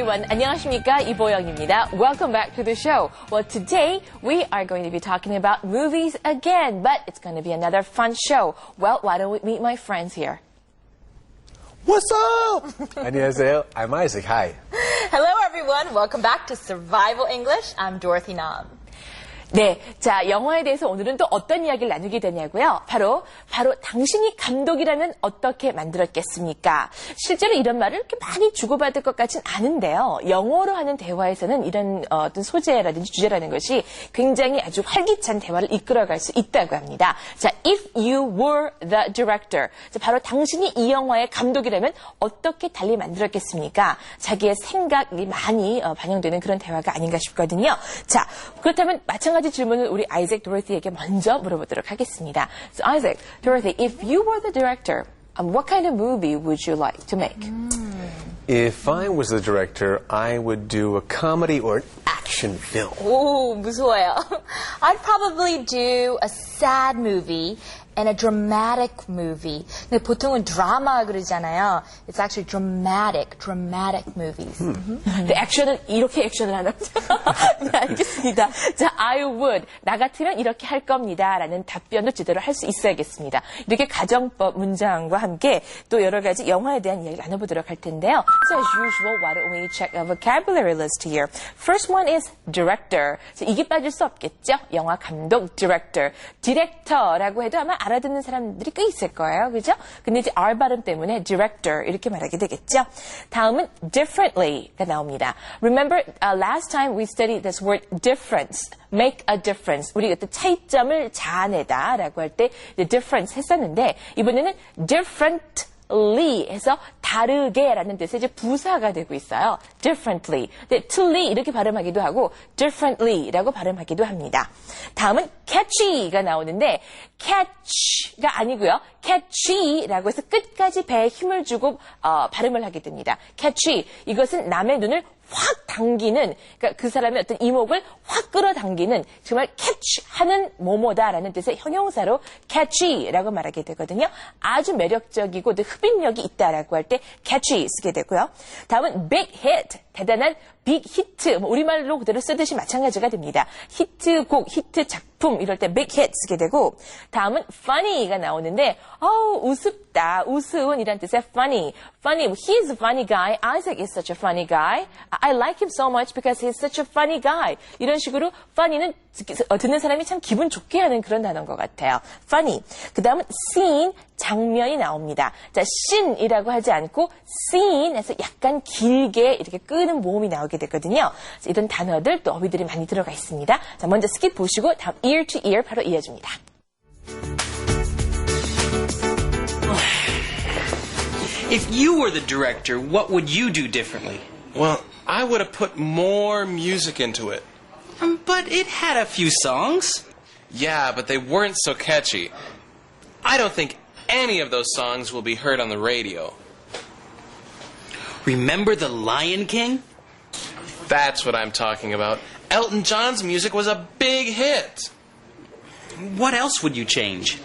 everyone. 안녕하십니까? 이보영입니다. Welcome back to the show. Well, today we are going to be talking about movies again, but it's going to be another fun show. Well, why don't we meet my friends here? What's up? 안녕하세요. I'm Isaac. Hi. Hello, everyone. Welcome back to Survival English. I'm Dorothy Nam. 네, 자, 영화에 대해서 오늘은 또 어떤 이야기를 나누게 되냐고요? 바로 당신이 감독이라면 어떻게 만들었겠습니까? 실제로 이런 말을 이렇게 많이 주고받을 것 같진 않은데요. 영어로 하는 대화에서는 이런 어떤 소재라든지 주제라는 것이 굉장히 아주 활기찬 대화를 이끌어갈 수 있다고 합니다. 자, if you were the director. 자, 바로 당신이 이 영화의 감독이라면 어떻게 달리 만들었겠습니까? 자기의 생각이 많이 반영되는 그런 대화가 아닌가 싶거든요. 자, 그렇다면 마찬가지 질문을 우리 아이작 도로티에게 먼저 물어보도록 하겠습니다. So Isaac, Dorothy, if you were the director, what kind of movie would you like to make? If I was the director, I would do a comedy or an action film. 오, 무서워요. I'd probably do a sad movie and a dramatic movie. 근데 보통은 드라마 그러잖아요. It's actually dramatic movies. 근데 액션은 이렇게 액션을 하나 보죠. 네, 알겠습니다. 자, I would. 나 같으면 이렇게 할 겁니다. 라는 답변도 제대로 할 수 있어야겠습니다. 이렇게 가정법 문장과 함께 또 여러 가지 영화에 대한 이야기를 나눠보도록 할 텐데요. So as usual, why don't we check a vocabulary list here. First one is director. 자, 이게 빠질 수 없겠죠? 영화 감독, director. 디렉터라고 해도 아마 알아듣는 사람들이 꽤 있을 거예요. 그죠? 근데 이제 R 발음 때문에 director 이렇게 말하게 되겠죠. 다음은 differently가 나옵니다. Remember, last time we studied this word difference. Make a difference. 우리 그때 차이점을 자아내다 라고 할 때 difference 했었는데 이번에는 differently 해서 다르게 라는 뜻의 이제 부사가 되고 있어요. differently. 근데 tly 이렇게 발음하기도 하고 differently라고 발음하기도 합니다. 다음은 catchy가 나오는데 catch가 아니고요. catchy라고 해서 끝까지 배에 힘을 주고 발음을 하게 됩니다. catchy. 이것은 남의 눈을 확 당기는, 그러니까 그 사람의 어떤 이목을 확 끌어당기는 정말 catch하는 뭐뭐다라는 뜻의 형용사로 catchy라고 말하게 되거든요. 아주 매력적이고 흡입력이 있다라고 할 때 catchy 쓰게 되고요. 다음은 big hit, 대단한 빅 히트, 우리말로 그대로 쓰듯이 마찬가지가 됩니다. 히트곡, 히트 작품 이럴 때 big hit 쓰게 되고 다음은 funny가 나오는데 우습다, 우스운 이란 뜻의 funny. He's a funny guy. Isaac is such a funny guy. I like him so much because he's such a funny guy. 이런 식으로 funny는 듣는 사람이 참 기분 좋게 하는 그런 단어인 것 같아요. funny. 그 다음은 scene, 장면이 나옵니다. 자, scene이라고 하지 않고 scene에서 약간 길게 이렇게 끄는 모음이 나오게 되거든요. 이런 단어들 또 어휘들이 많이 들어가 있습니다. 자, 먼저 스킵 보시고 다음 ear to ear 바로 이어줍니다. If you were the director, what would you do differently? Well, I would have put more music into it. But it had a few songs. Yeah, but they weren't so catchy. I don't think any of those songs will be heard on the radio. Remember The Lion King? That's what I'm talking about. Elton John's music was a big hit. What else would you change?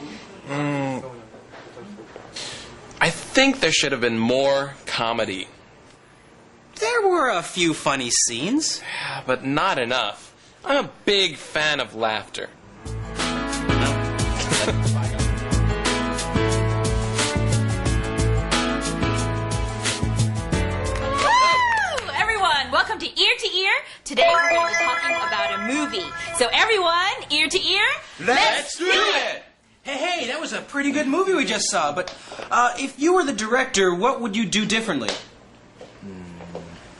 I think there should have been more comedy. There were a few funny scenes. But not enough. I'm a big fan of laughter. Everyone, welcome to Ear to Ear. Today we're going to be talking about a movie. So everyone, ear to ear, Let's do it! Hey, that was a pretty good movie we just saw. But if you were the director, what would you do differently?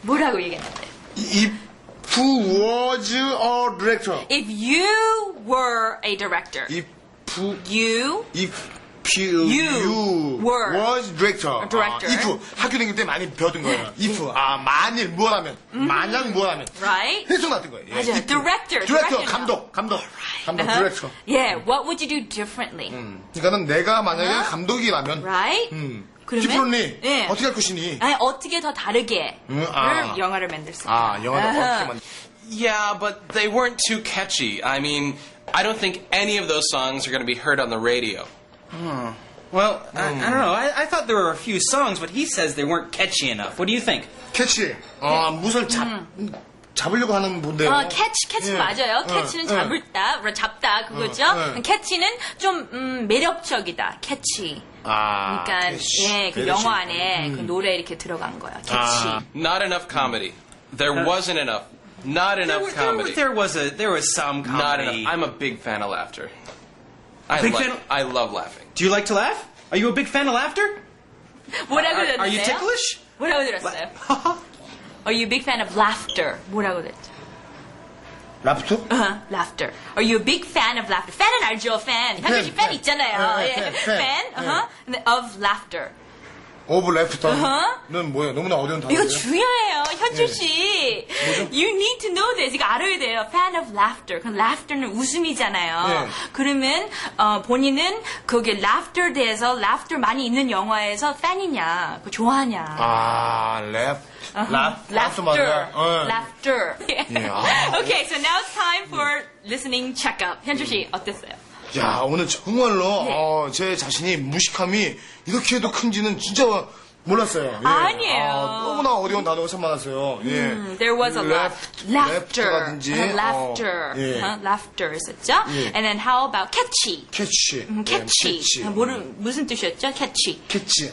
뭐라고 얘기했는데? If who was a director? If you were a director. If You were was director. a director. if 학교 다닐 때 많이 배웠던 거예요. if 만일 무엇하면 만약 무엇하면 Right? 해석 같은 거예요. 맞아요. if. Director. 디렉터 director. 감독 Uh-huh. 디렉터. Yeah, what would you do differently? 그러니까는 내가 만약에 감독이라면 Right? 그러면 기프로니 예. 어떻게 할 것이니? 아니, 어떻게 더 다르게 아. 영화를 만들 수 있을까? 영화를 어떻게 만? Yeah, but they weren't too catchy. I mean, I don't think any of those songs are going to be heard on the radio. Well, I don't know. I thought there were a few songs, but he says they weren't catchy enough. What do you think? 캐치. 무엇을 잡으려고 하는 건데요. 캐치 예. 맞아요. 캐치는 잡다 그거죠. 캐치는 좀 매력적이다. 캐치. 그러니까 캐치. 그 영어 안에 그 노래 이렇게 들어간 거예요. 캐치. Not enough comedy. There wasn't enough. Not enough comedy. There was some Not comedy. enough. I'm a big fan of laughter. Big fan? I love laughing. Do you like to laugh? Are you a big fan of laughter? 뭐라고 들었어요? Are you ticklish? 뭐라고 들었어요? Are you a big fan of laughter? 뭐라고 들었죠? 라프트? Laughter. Are you a big fan of laughter? 팬은 알죠, 팬. 현주 씨 팬 있잖아요. 팬. 근데 of laughter. 오브 레프터는 뭐예요? 너무나 어려운 단어예요. 이거 중요해요, 현주 씨. You need to know this. 이거 알아야 돼요. Fan of laughter. 그럼 laughter는 웃음이잖아요. 네. 그러면 본인은 거기에 laughter 대해서 laughter 많이 있는 영화에서 팬이냐, 그거 좋아하냐. laughter. Laughter. Okay, so now it's time for listening checkup. 현주 씨 어땠어요? 야, 오늘 정말로 제 자신이 무식함이 이렇게도 큰지는 진짜 몰랐어요. 예. 아니에요. 너무나 어려운 단어가 참 많았어요. 예. There was a lot. Laughter. left라든지, Laughter. 예. Laughter 있었죠? 예. And then how about catchy? 캐치. catchy. 캐치. 무슨 뜻이었죠? catchy. 캐치.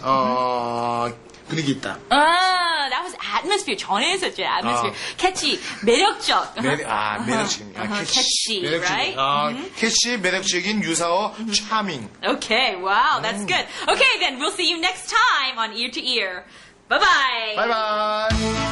분위기 있다. that was atmosphere. 전에 했었죠, atmosphere. catchy. 매력적. 매력적인. catchy, 매력적인. right? 캐치, 매력적인 유사어, charming. Okay, wow, that's good. Okay, then we'll see you next time on Ear to Ear. Bye-bye. 바이바이.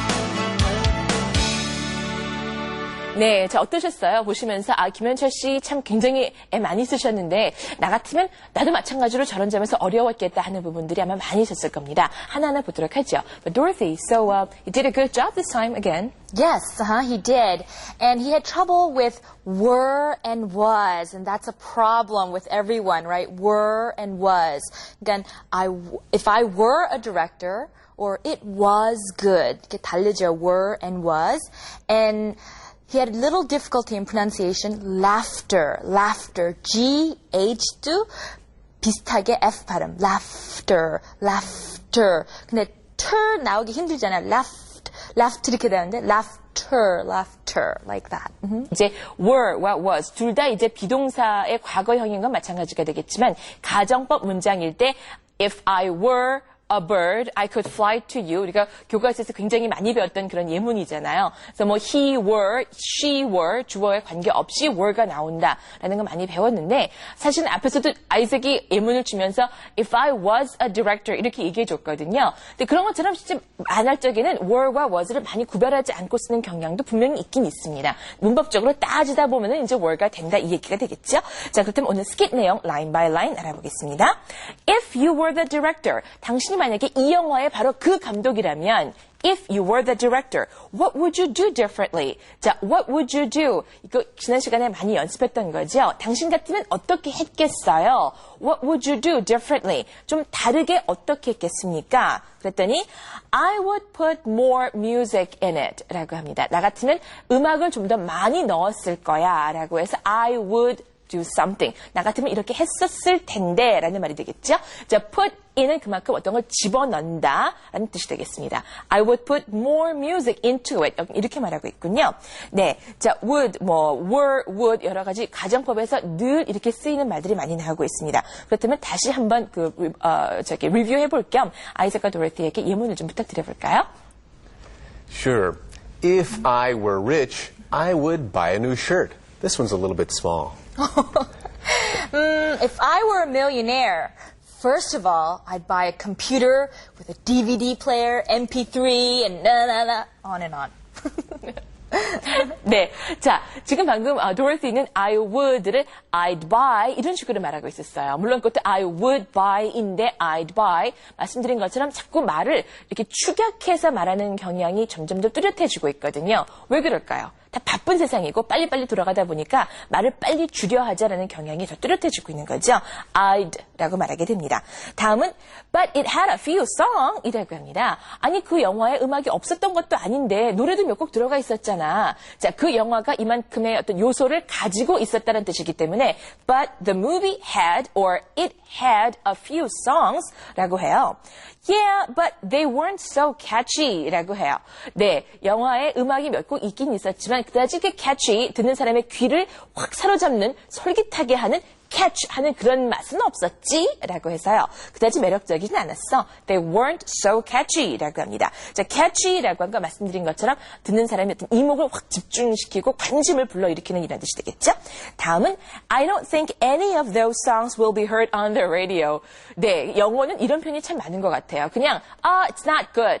네, 자, 어떠셨어요? 보시면서, 김현철 씨 참 굉장히 애 많이 쓰셨는데, 나 같으면 나도 마찬가지로 저런 점에서 어려웠겠다 하는 부분들이 아마 많이 있었을 겁니다. 하나하나 보도록 하죠. But Dorothy, so you did a good job this time again. Yes, he did. And he had trouble with were and was, and that's a problem with everyone, right? Were and was. Again, if I were a director, or it was good, 이렇게 다르죠. Were and was. And he had a little difficulty in pronunciation. Laughter. G-H도 비슷하게 F 발음. Laughter. 근데 ter 나오기 힘들잖아요. Left 이렇게 되는데 laughter like that. 이제 were와 was 둘 다 이제 비동사의 과거형인 건 마찬가지가 되겠지만 가정법 문장일 때 if I were a bird, I could fly to you. 우리가 교과서에서 굉장히 많이 배웠던 그런 예문이잖아요. 그래서 뭐 he were, she were, 주어에 관계없이 were가 나온다라는 거 많이 배웠는데 사실은 앞에서도 아이색이 예문을 주면서 if I was a director 이렇게 얘기해 줬거든요. 근데 그런 것처럼 진짜 만할 적에는 were와 was를 많이 구별하지 않고 쓰는 경향도 분명히 있긴 있습니다. 문법적으로 따지다 보면은 이제 were가 된다 이 얘기가 되겠죠. 자, 그렇다면 오늘 스킷 내용 line by line 알아보겠습니다. If you were the director, 당신이 만약에 이 영화의 바로 그 감독이라면 If you were the director, what would you do differently? 자, what would you do? 이거 지난 시간에 많이 연습했던 거죠. 당신 같으면 어떻게 했겠어요? What would you do differently? 좀 다르게 어떻게 했겠습니까? 그랬더니 I would put more music in it 라고 합니다. 나 같으면 음악을 좀 더 많이 넣었을 거야 라고 해서 I would do something. 나 같으면 이렇게 했었을 텐데 라는 말이 되겠죠. 자, put in은 그만큼 어떤 걸 집어넣는다 라는 뜻이 되겠습니다. I would put more music into it. 이렇게 말하고 있군요. 네, 자, would, were, would 여러 가지 가정법에서 늘 이렇게 쓰이는 말들이 많이 나오고 있습니다. 그렇다면 다시 한번 리뷰해 볼 겸 아이작과 도로티에게 예문을 좀 부탁드려볼까요? Sure. If I were rich, I would buy a new shirt. This one's a little bit small. If I were a millionaire, first of all, I'd buy a computer with a DVD player, MP3, and on and on. 네. 자, 지금 방금 도로티는 I would를 I'd buy 이런 식으로 말하고 있었어요. 물론 그것도 I would buy인데 I'd buy 말씀드린 것처럼 자꾸 말을 이렇게 축약해서 말하는 경향이 점점 더 뚜렷해지고 있거든요. 왜 그럴까요? 다 바쁜 세상이고 빨리빨리 돌아가다 보니까 말을 빨리 줄여 하자라는 경향이 더 뚜렷해지고 있는 거죠. I'd라고 말하게 됩니다. 다음은 But it had a few song이라고 합니다. 아니 그 영화에 음악이 없었던 것도 아닌데 노래도 몇 곡 들어가 있었잖아. 자, 그 영화가 이만큼의 어떤 요소를 가지고 있었다는 뜻이기 때문에 But the movie had or it had a few songs라고 해요. Yeah, but they weren't so catchy라고 해요. 네, 영화에 음악이 몇 곡 있긴 있었지만 그다지 그 catchy, 듣는 사람의 귀를 확 사로잡는 솔깃하게 하는 catch 하는 그런 맛은 없었지? 라고 해서요. 그다지 매력적이진 않았어. They weren't so catchy 라고 합니다. 자, catchy라고 한 거 말씀드린 것처럼 듣는 사람의 어떤 이목을 확 집중시키고 관심을 불러일으키는 이런 뜻이 되겠죠? 다음은 I don't think any of those songs will be heard on the radio. 네, 영어는 이런 표현이 참 많은 것 같아요. 그냥 it's not good.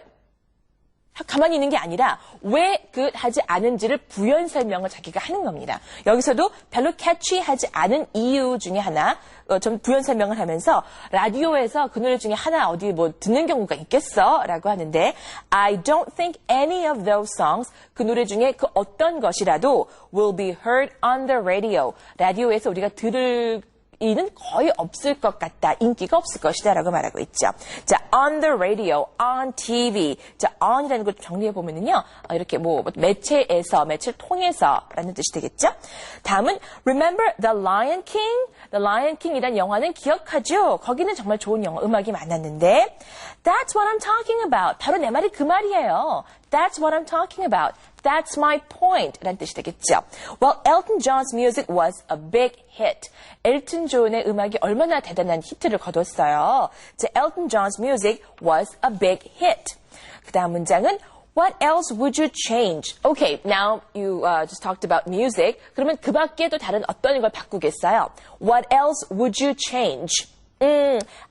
가만히 있는 게 아니라 왜 하지 않은지를 부연 설명을 자기가 하는 겁니다. 여기서도 별로 캐치하지 않은 이유 중에 하나 좀 부연 설명을 하면서 라디오에서 그 노래 중에 하나 어디 뭐 듣는 경우가 있겠어? 라고 하는데 I don't think any of those songs 그 노래 중에 그 어떤 것이라도 will be heard on the radio. 라디오에서 우리가 들을 이는 거의 없을 것 같다. 인기가 없을 것이다. 라고 말하고 있죠. 자, on the radio, on TV. 자, on이라는 걸 정리해보면은요, 이렇게 매체에서, 매체를 통해서 라는 뜻이 되겠죠. 다음은, remember the Lion King? The Lion King이란 영화는 기억하죠? 거기는 정말 좋은 영화, 음악이 많았는데, that's what I'm talking about. 바로 내 말이 그 말이에요. That's what I'm talking about. That's my point. 라는 뜻이 되겠죠. Well, Elton John's music was a big hit. 엘튼 존의 음악이 얼마나 대단한 히트를 거뒀어요. 자, Elton John's music was a big hit. 그 다음 문장은 What else would you change? Okay, now you just talked about music. 그러면 그 밖에 또 다른 어떤 걸 바꾸겠어요? What else would you change?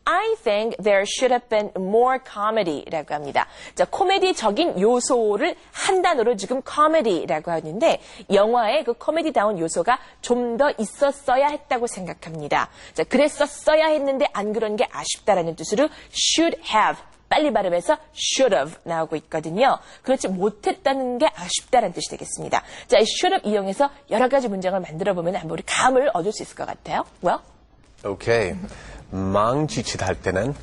I think there should have been more comedy라고 합니다. 자, 코미디적인 요소를 한 단어로 지금 comedy라고 하는데 영화에 그 코미디다운 요소가 좀 더 있었어야 했다고 생각합니다. 자, 그랬었어야 했는데 안 그런 게 아쉽다라는 뜻으로 should have 빨리 발음해서 should have 나오고 있거든요. 그렇지 못했다는 게 아쉽다라는 뜻이 되겠습니다. 자, 이 should have 이용해서 여러 가지 문장을 만들어 보면 한번 우리 감을 얻을 수 있을 것 같아요. Well? Okay. 망지짓 할 때는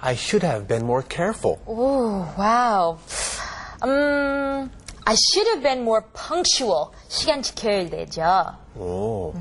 I should have been more careful. Oh, wow. I should have been more punctual. 시간 지켜야 되죠. Oh.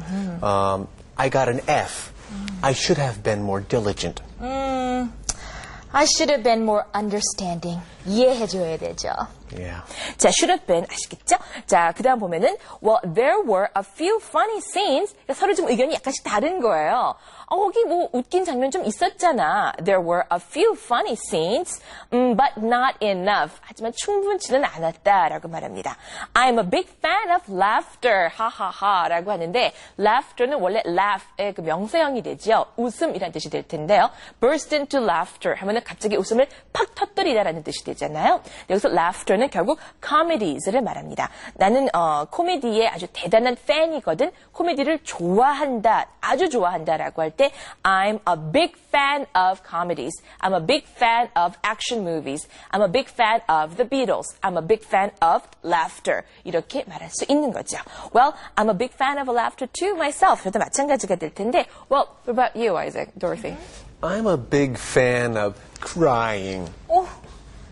I got an F. I should have been more diligent. I should have been more understanding. 이해해줘야 되죠. Yeah. 자, should have been 아시겠죠? 자, 그 다음 보면은 well, there were a few funny scenes. 그러니까 서로 좀 의견이 약간씩 다른 거예요. 거기 뭐 웃긴 장면 좀 있었잖아. There were a few funny scenes, but not enough. 하지만 충분치는 않았다라고 말합니다. I'm a big fan of laughter. 하하하라고 하는데 laughter는 원래 laugh의 그 명사형이 되죠. 웃음이라는 뜻이 될 텐데요. burst into laughter 하면은 갑자기 웃음을 팍 터뜨리다라는 뜻이 되잖아요. 여기서 laughter는 결국 comedies를 말합니다. 나는 코미디의 아주 대단한 팬이거든. 코미디를 좋아한다, 아주 좋아한다라고 할 때 I'm a big fan of comedies. I'm a big fan of action movies. I'm a big fan of the Beatles. I'm a big fan of laughter. 이렇게 말할 수 있는 거죠. Well, I'm a big fan of laughter too myself. 저도 마찬가지가 될 텐데. Well, what about you, Isaac, Dorothy? I'm a big fan of crying.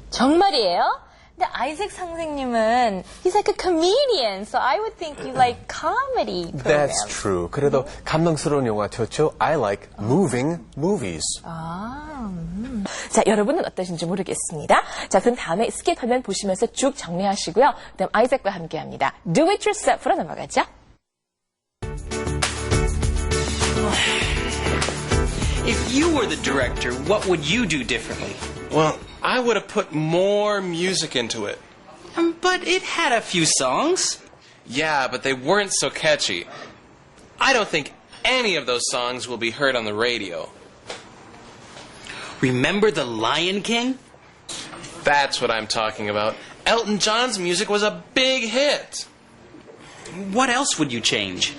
정말이에요? 근데 아이색 선생님은 he's like a comedian, so I would think you like comedy programs. That's true. 그래도 감동스러운 영화 좋죠. I like moving movies. 자, 여러분은 어떠신지 모르겠습니다. 자, 그럼 다음에 스킵 화면 보시면서 쭉 정리하시고요. 그다음 아이색과 함께합니다. Do it yourself로 넘어가죠. If you were the director, what would you do differently? Well, I would have put more music into it. But it had a few songs. Yeah, but they weren't so catchy. I don't think any of those songs will be heard on the radio. Remember the Lion King? That's what I'm talking about. Elton John's music was a big hit. What else would you change?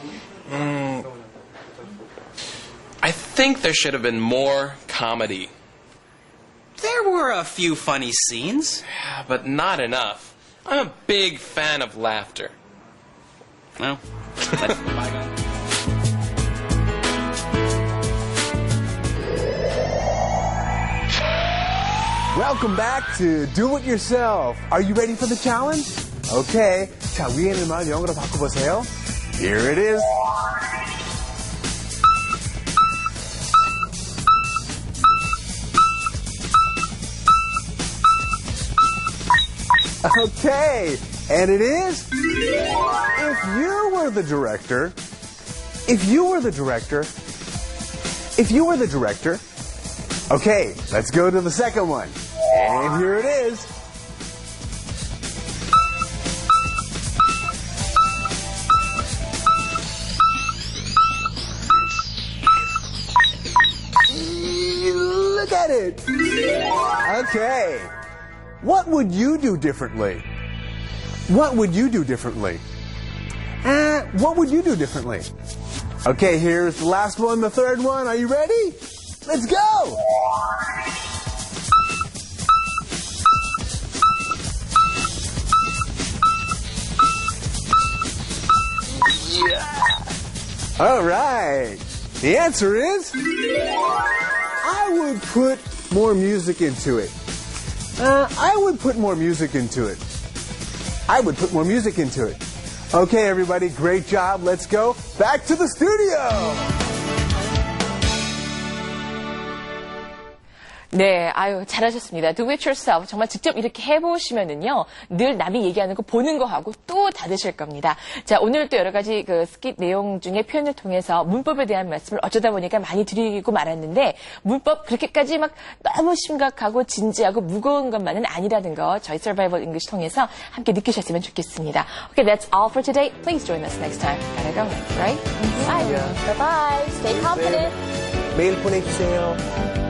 I think there should have been more comedy. There were a few funny scenes. But not enough. I'm a big fan of laughter. Well, that's bygone. Welcome back to Do It Yourself. Are you ready for the challenge? Okay. 자, 위에 있는 말 영어로 바꿔보세요. Here it is. Okay. And it is, if you were the director, okay, let's go to the second one. And here it is. Look at it. Okay. What would you do differently? What would you do differently? What would you do differently? Okay, here's the last one, the third one. Are you ready? Let's go! Yeah. All right. The answer is, I would put more music into it. I would put more music into it. Okay, everybody, great job. Let's go back to the studio. 네, 아유, 잘하셨습니다. Do it yourself. 정말 직접 이렇게 해보시면은요, 늘 남이 얘기하는 거 보는 거 하고 또 다르실 겁니다. 자, 오늘 또 여러 가지 그 스킷 내용 중에 표현을 통해서 문법에 대한 말씀을 어쩌다 보니까 많이 드리고 말았는데, 문법 그렇게까지 막 너무 심각하고 진지하고 무거운 것만은 아니라는 거 저희 Survival English 통해서 함께 느끼셨으면 좋겠습니다. Okay, that's all for today. Please join us next time. Gotta go, right? Bye. Bye-bye. Stay confident. 메일 보내주세요.